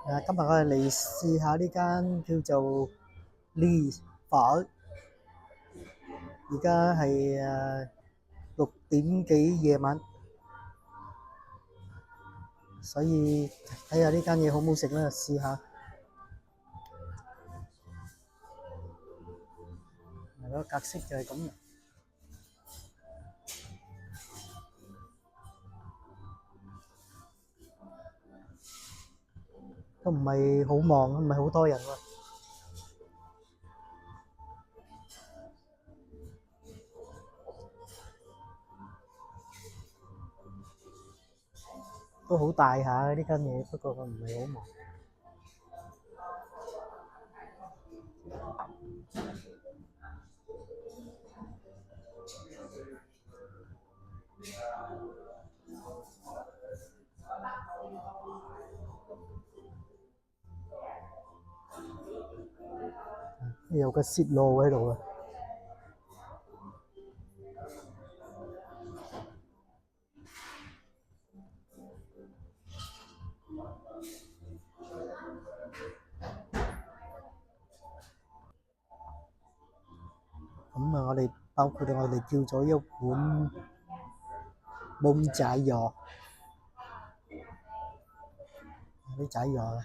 今日我哋嚟試下呢間叫做利飯，而家係6點幾夜晚，所以睇下呢間嘢好唔好食啦，試下。個格式就係咁，都唔係好忙，唔係好多人喎，都好大下呢間嘢，不過佢唔係好忙。有個泄露喺度啊！咁啊，包括我哋叫咗一碗檬仔魚，啲仔魚，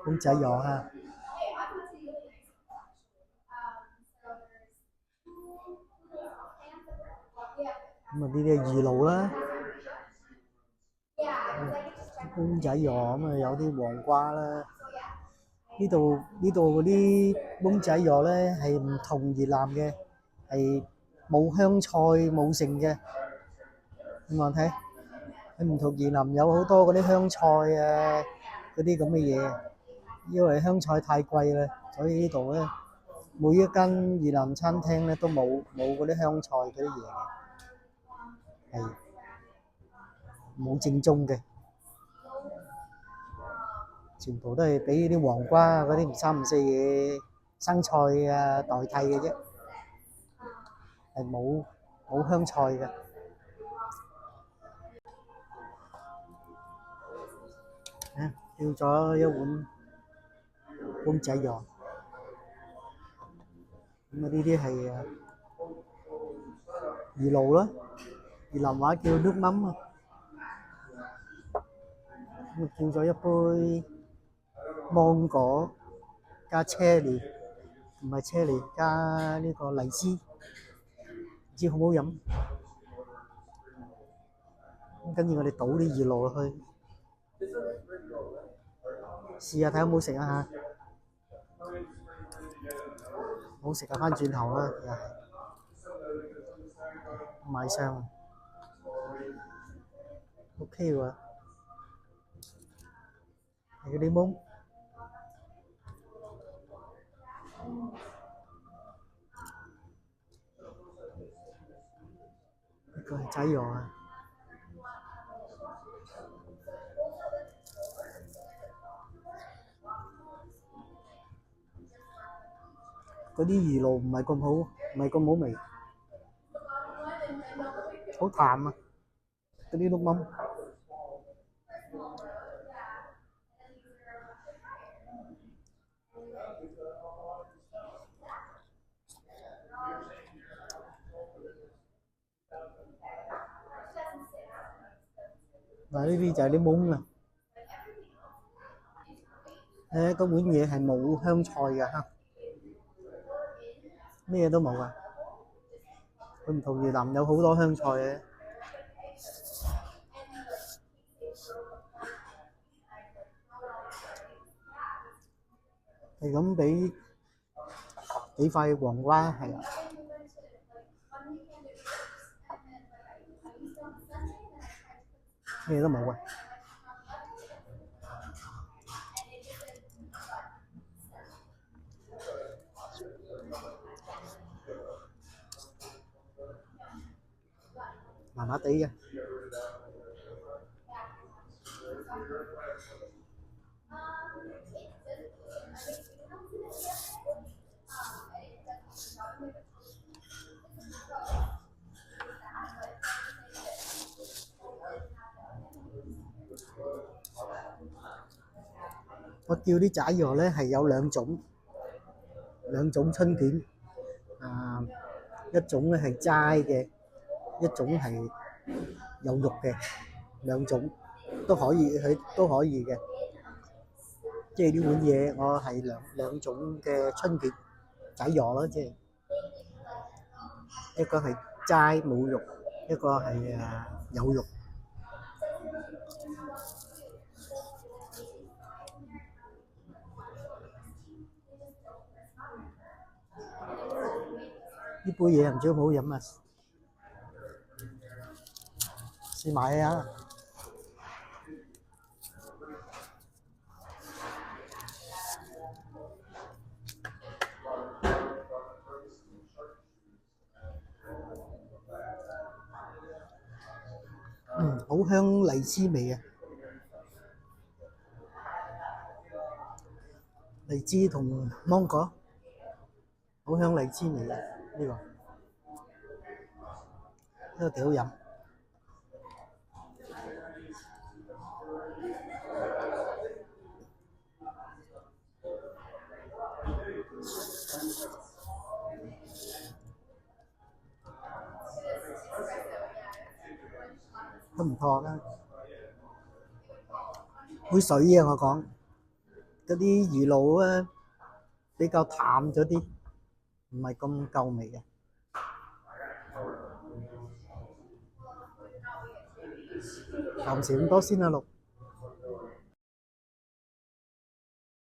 檬仔魚哈。咁啊，呢啲係魚露啦，檬仔魚咁啊，有啲黃瓜啦。呢度嗰啲檬仔魚咧係唔同越南嘅，係冇香菜冇剩嘅。你望睇，佢唔同越南有好多嗰啲香菜啊，嗰啲咁嘅嘢。因為香菜太貴啦，所以呢度咧每一間越南餐廳咧都冇嗰啲香菜嗰啲嘢嘅，係冇正宗嘅，全部都係俾啲黃瓜啊嗰啲唔三唔四嘢生菜啊代替嘅啫，係冇香菜嘅。叫咗一碗公仔魚，咁啊呢啲係魚露啦，越南話叫nước mắm啊。咁叫咗一杯芒果加車厘，唔係車厘加呢個荔枝，唔知好唔好飲。咁跟住我哋倒啲魚露落去，試下睇好唔好食啊嚇！好食就翻轉頭啦，又係賣相 OK 喎，係嗰啲檬，呢個係仔魚啊。嗰啲魚露唔係咁好，唔係咁好味，好淡啊！嗰啲碌蚊，嗱呢啲就係啲檬啊！嗰碗嘢係冇香菜嘅嚇，咩都冇啊！佢唔同越南有好多香菜嘅，係咁俾幾塊黃瓜係啊，咩都冇啊！麻麻地嘅。我叫啲仔藥咧係有兩種春卷，啊，一種咧係齋嘅，一種係有肉嘅，兩種都可以，佢都可以嘅。即係呢碗嘢，我係兩種嘅春卷仔藥咯，即係一個係齋冇肉，一個係有肉。呢杯嘢唔知好唔好飲啊？試埋啊！好香荔枝味啊！荔枝同芒果，好香荔枝味啊！呢個幾好飲。都唔錯啦。杯水啊，我講嗰啲魚露啊，比較淡咗啲，唔係咁夠味嘅。暫時咁多先啦，六。